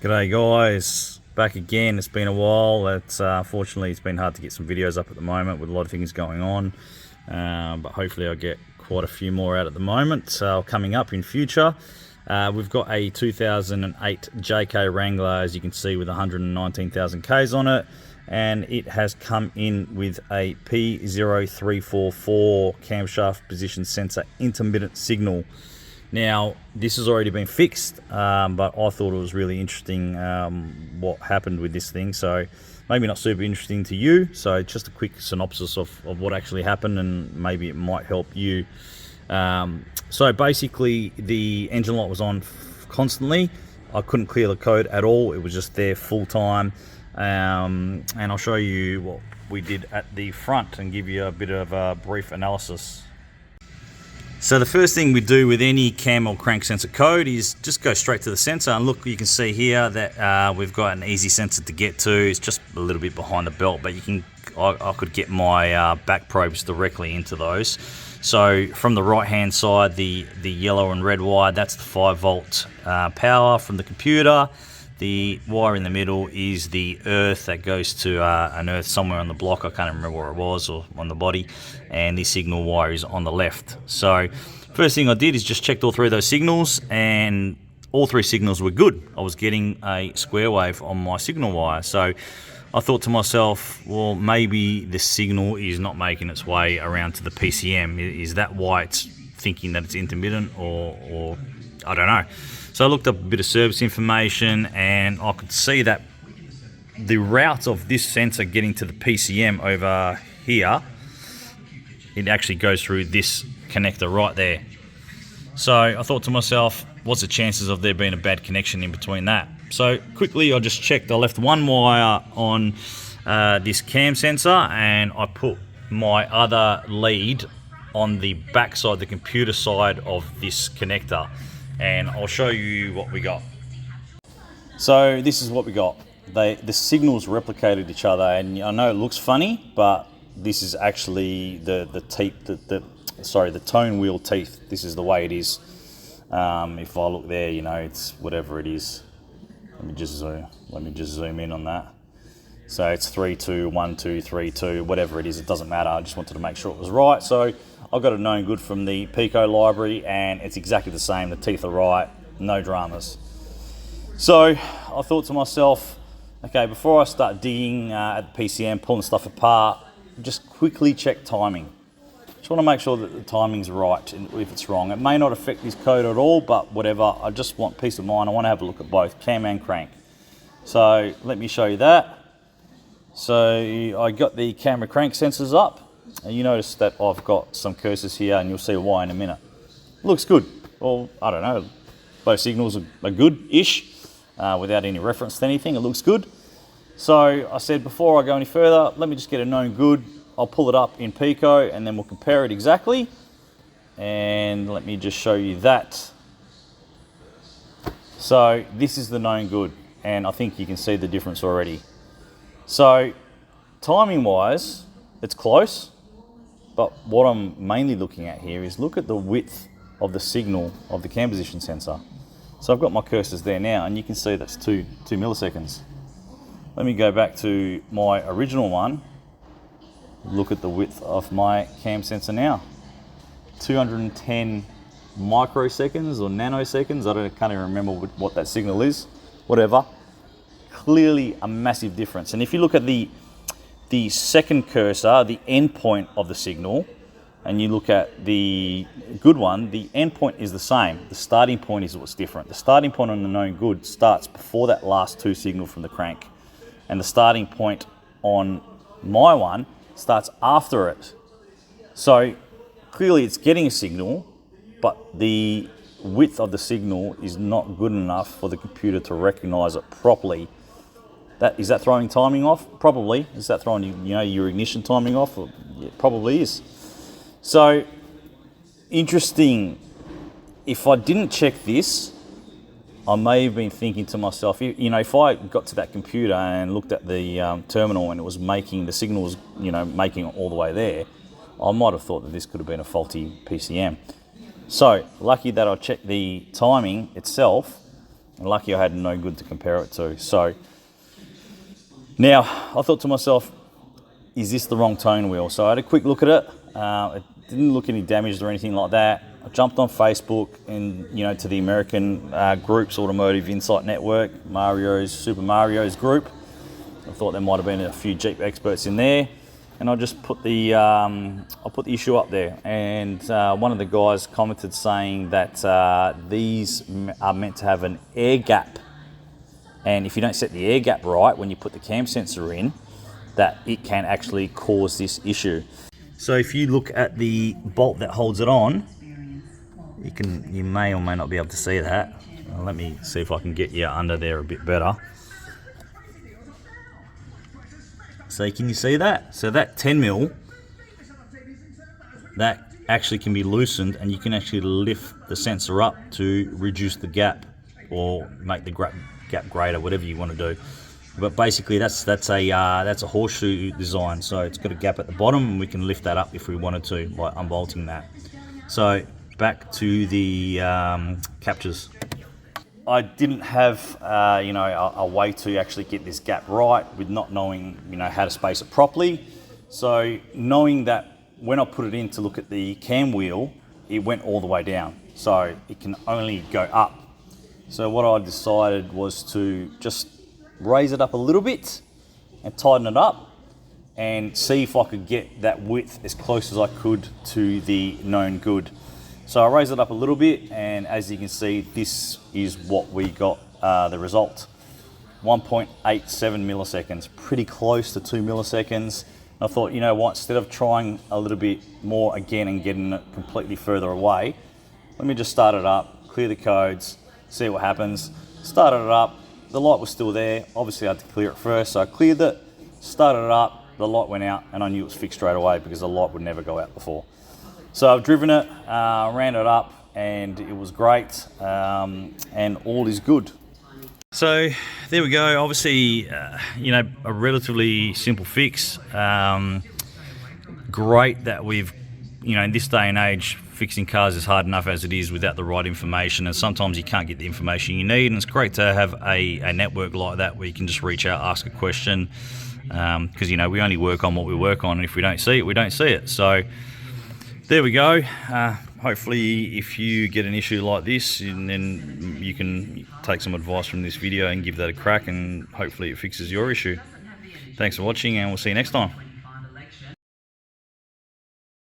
G'day guys, back again. It's been a while. Unfortunately it's been hard to get some videos up at the moment with a lot of things going on, but hopefully I'll get quite a few more out at the moment, coming up in future. We've got a 2008 JK Wrangler, as you can see, with 119,000 Ks on it, and it has come in with a P0344 camshaft position sensor intermittent signal. Now, this has already been fixed, but I thought it was really interesting what happened with this thing. So maybe not super interesting to you. So just a quick synopsis of what actually happened, and maybe it might help you. So basically, the engine light was on constantly. I couldn't clear the code at all. It was just there full time. And I'll show you what we did at the front and give you a bit of a brief analysis. So the first thing we do with any cam or crank sensor code is just go straight to the sensor, and look, you can see here that we've got an easy sensor to get to. It's just a little bit behind the belt, but I could get my back probes directly into those. So from the right hand side, the yellow and red wire, that's the 5-volt power from the computer. The wire in the middle is the earth that goes to an earth somewhere on the block. I can't remember where it was, or on the body. And the signal wire is on the left. So first thing I did is just checked all three of those signals, and all three signals were good. I was getting a square wave on my signal wire. So I thought to myself, well, maybe the signal is not making its way around to the PCM. Is that why it's thinking that it's intermittent, or I don't know. So I looked up a bit of service information, and I could see that the route of this sensor getting to the PCM over here, it actually goes through this connector right there. So I thought to myself, what's the chances of there being a bad connection in between that? So quickly I just checked. I left one wire on this cam sensor, and I put my other lead on the back side, the computer side of this connector. And I'll show you what we got. So this is what we got. The signals replicated each other, and I know it looks funny, but this is actually the tone wheel teeth. This is the way it is. If I look there, it's whatever it is. Let me just zoom in on that. So it's 3 2 1 2 3 2, whatever it is. It doesn't matter. I just wanted to make sure it was right. So I got it known good from the Pico library, and it's exactly the same. The teeth are right, no dramas. So I thought to myself, okay, before I start digging at the PCM, pulling stuff apart, just quickly check timing. Just want to make sure that the timing's right, and if it's wrong. It may not affect this code at all, but whatever. I just want peace of mind. I want to have a look at both cam and crank. So let me show you that. So I got the camera crank sensors up. And you notice that I've got some cursors here, and you'll see why in a minute. Looks good. Well, I don't know. Both signals are good-ish, without any reference to anything. It looks good. So I said, before I go any further, let me just get a known good. I'll pull it up in Pico, and then we'll compare it exactly. And let me just show you that. So this is the known good, and I think you can see the difference already. So timing-wise, it's close. But what I'm mainly looking at here is, look at the width of the signal of the cam position sensor. So I've got my cursors there now, and you can see that's 2 milliseconds. Let me go back to my original one. Look at the width of my cam sensor now. 210 microseconds or nanoseconds. Can't even remember what that signal is. Whatever. Clearly a massive difference. And if you look at the second cursor, the end point of the signal, and you look at the good one, the end point is the same. The starting point is what's different. The starting point on the known good starts before that last 2 signal from the crank, and the starting point on my one starts after it. So clearly it's getting a signal, but the width of the signal is not good enough for the computer to recognize it properly. Is that throwing timing off? Probably. Is that throwing your ignition timing off? It probably is. So interesting. If I didn't check this, I may have been thinking to myself, if I got to that computer and looked at the terminal, and it was making the signals, making it all the way there, I might have thought that this could have been a faulty PCM. So lucky that I checked the timing itself, And lucky I had no good to compare it to. So now I thought to myself, is this the wrong tone wheel? So I had a quick look at it. It didn't look any damaged or anything like that. I jumped on Facebook and, you know, to the American groups, Automotive Insight Network, Super Mario's group. I thought there might have been a few Jeep experts in there, and I just put the issue up there. And one of the guys commented saying that these are meant to have an air gap, and if you don't set the air gap right when you put the cam sensor in, that it can actually cause this issue. So if you look at the bolt that holds it on, you may or may not be able to see that. Let me see if I can get you under there a bit better. So can you see that? So that 10 mil, that actually can be loosened, and you can actually lift the sensor up to reduce the gap or make the gap greater, whatever you want to do. But basically that's a horseshoe design, so it's got a gap at the bottom, and we can lift that up if we wanted to by unbolting that. So back to the captures. I didn't have a way to actually get this gap right with not knowing how to space it properly. So knowing that when I put it in to look at the cam wheel, it went all the way down, so it can only go up. So what I decided was to just raise it up a little bit and tighten it up and see if I could get that width as close as I could to the known good. So I raised it up a little bit, and as you can see, this is what we got, the result. 1.87 milliseconds, pretty close to 2 milliseconds. And I thought, you know what, instead of trying a little bit more again and getting it completely further away, let me just start it up, clear the codes, see what happens. Started it up, the light was still there. Obviously I had to clear it first, so I cleared it, started it up, the light went out, and I knew it was fixed straight away because the light would never go out before. So I've driven it, ran it up, and it was great, and all is good. So there we go. Obviously, a relatively simple fix. Great that we've, in this day and age, fixing cars is hard enough as it is without the right information, and sometimes you can't get the information you need, and it's great to have a network like that where you can just reach out, ask a question, because we only work on what we work on, and if we don't see it, we don't see it. So there we go. Hopefully if you get an issue like this, and then you can take some advice from this video and give that a crack, and hopefully it fixes your issue. Thanks for watching, and we'll see you next time.